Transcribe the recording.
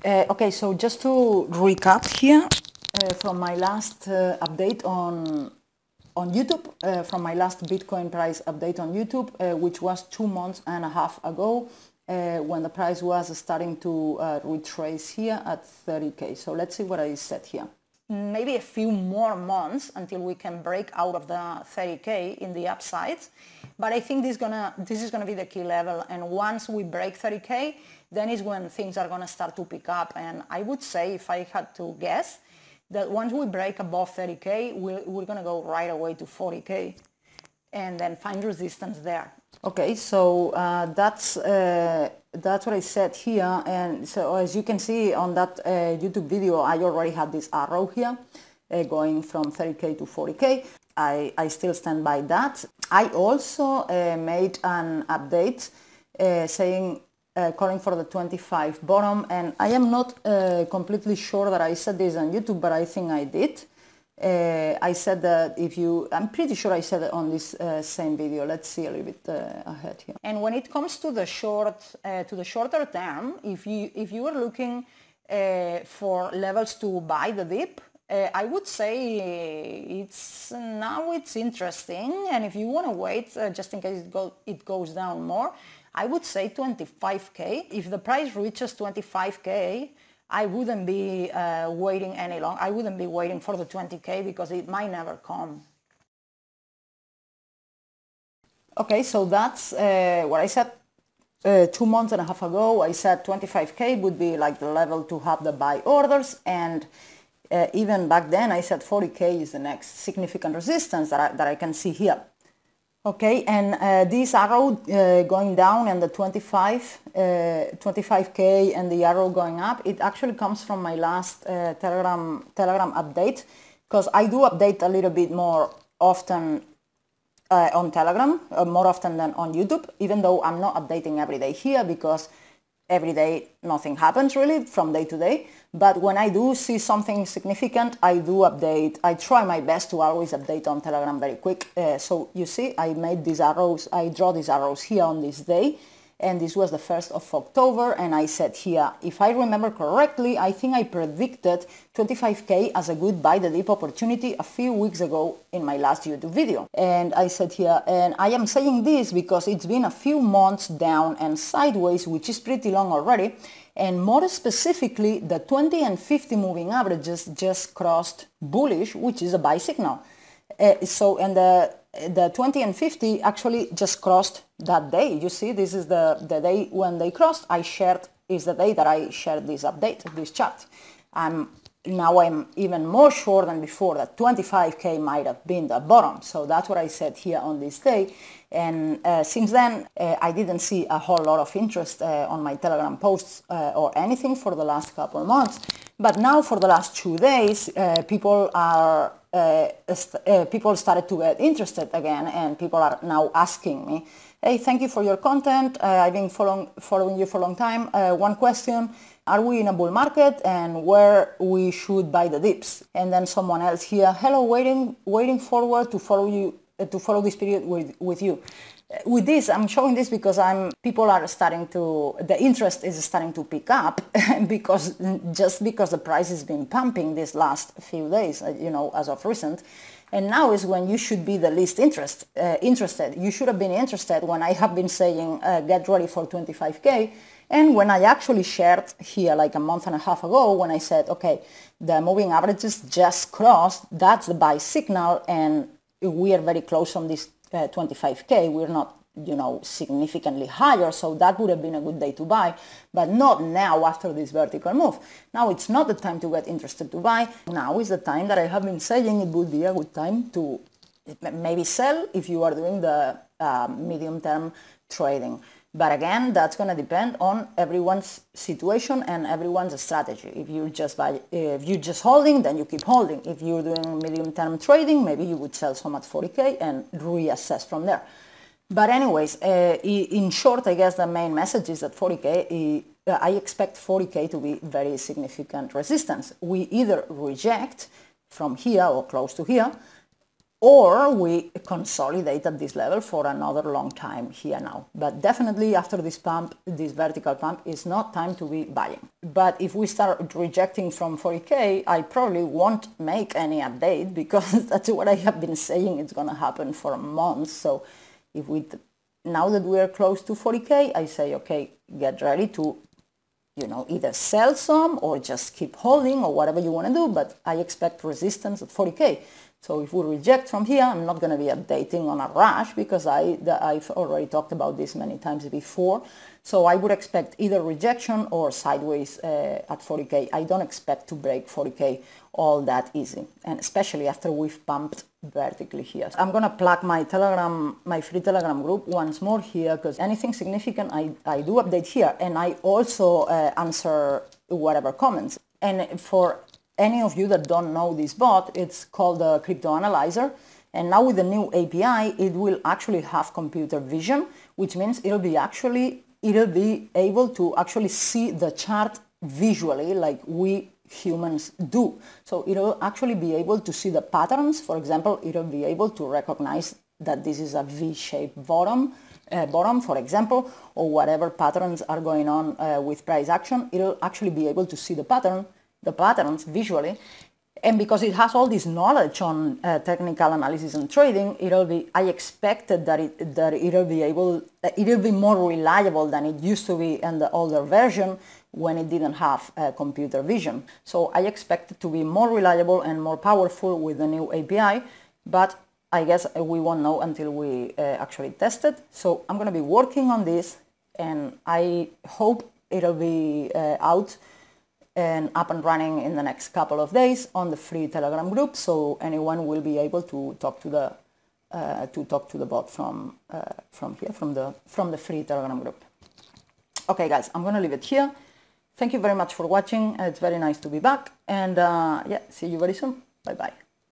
Okay, so just to recap here from my last update on YouTube, from my last Bitcoin price update on YouTube, which was 2.5 months ago, when the price was starting to retrace here at 30K. So let's see what I said here. Maybe a few more months until we can break out of the 30K in the upside, but I think this is gonna be the key level, and once we break 30K, then is when things are gonna start to pick up. And I would say, if I had to guess, that once we break above 30K, we're gonna go right away to 40K and then find resistance there. Okay, so that's what I said here, and so as you can see on that YouTube video, I already had this arrow here going from 30K to 40K. I still stand by that. I also made an update saying calling for the 25 bottom, and I am not completely sure that I said this on YouTube, but I think I did. I said that I'm pretty sure I said it on this same video. Let's see a little bit ahead here. And when it comes to the shorter term, if you are looking for levels to buy the dip, I would say it's interesting. And if you want to wait just in case it goes down more, I would say 25K. If the price reaches 25K, I wouldn't be waiting any long. I wouldn't be waiting for the 20K because it might never come. Okay, so that's what I said 2.5 months ago. I said 25K would be like the level to have the buy orders, and even back then I said 40K is the next significant resistance that I can see here. Okay, and this arrow going down and the 25K and the arrow going up, it actually comes from my last Telegram update, because I do update a little bit more often on Telegram, more often than on YouTube, even though I'm not updating every day here, because every day nothing happens really from day to day. But when I do see something significant, I do update. I try my best to always update on Telegram very quick. So you see, I made these arrows, I draw these arrows here on this day, and this was the 1st of October, and I said here, if I remember correctly, I think I predicted 25K as a good buy the dip opportunity a few weeks ago in my last YouTube video. And I said here, and I am saying this because it's been a few months down and sideways, which is pretty long already, and more specifically, the 20 and 50 moving averages just crossed bullish, which is a buy signal. And the 20 and 50 actually just crossed that day. You see, this is the day when they crossed. Is the day that I shared this update, this chart. Now I'm even more sure than before that 25K might have been the bottom. So that's what I said here on this day. And since then, I didn't see a whole lot of interest on my Telegram posts or anything for the last couple of months. But now for the last 2 days, people started to get interested again, and people are now asking me, hey, thank you for your content. I've been following you for a long time. One question, are we in a bull market, and where we should buy the dips? And then someone else here, hello, waiting forward to follow this period with you. With this, I'm showing this because the interest is starting to pick up because the price has been pumping these last few days, as of recent. And now is when you should be the least interested. You should have been interested when I have been saying, get ready for 25K. And when I actually shared here like a month and a half ago, when I said, okay, the moving averages just crossed, that's the buy signal, and we are very close on this 25K. We're not, significantly higher, so that would have been a good day to buy, but not now after this vertical move. Now it's not the time to get interested to buy. Now is the time that I have been saying it would be a good time to maybe sell if you are doing the medium-term trading. But again, that's going to depend on everyone's situation and everyone's strategy. If you're just holding, then you keep holding. If you're doing medium-term trading, maybe you would sell some at 40K and reassess from there. But anyways, in short, I guess the main message is that 40K, I expect 40K to be very significant resistance. We either reject from here or close to here, or we consolidate at this level for another long time here now. But definitely after this pump, this vertical pump, is not time to be buying. But if we start rejecting from 40K, I probably won't make any update, because that's what I have been saying it's going to happen for months. So if now that we are close to 40K, I say, okay, get ready to, either sell some or just keep holding or whatever you want to do, but I expect resistance at 40K. So if we reject from here, I'm not going to be updating on a rush, because I've already talked about this many times before. So I would expect either rejection or sideways at 40K. I don't expect to break 40K all that easy, and especially after we've pumped vertically here. I'm going to plug my free Telegram group once more here, because anything significant I do update here, and I also answer whatever comments. And for any of you that don't know this bot, it's called the Crypto Analyzer, and now with the new API it will actually have computer vision, which means it'll be able to actually see the chart visually like we humans do. So it'll actually be able to see the patterns. For example, it'll be able to recognize that this is a V-shaped bottom, for example, or whatever patterns are going on with price action. It'll actually be able to see the patterns visually, and because it has all this knowledge on technical analysis and trading, I expected that it'll be more reliable than it used to be in the older version when it didn't have computer vision. So I expect it to be more reliable and more powerful with the new API, but I guess we won't know until we actually test it. So I'm going to be working on this, and I hope it'll be out and up and running in the next couple of days on the free Telegram group, so anyone will be able to talk to the bot from here, from the free Telegram group. Okay, guys, I'm gonna leave it here. Thank you very much for watching. It's very nice to be back, and yeah, see you very soon. Bye bye.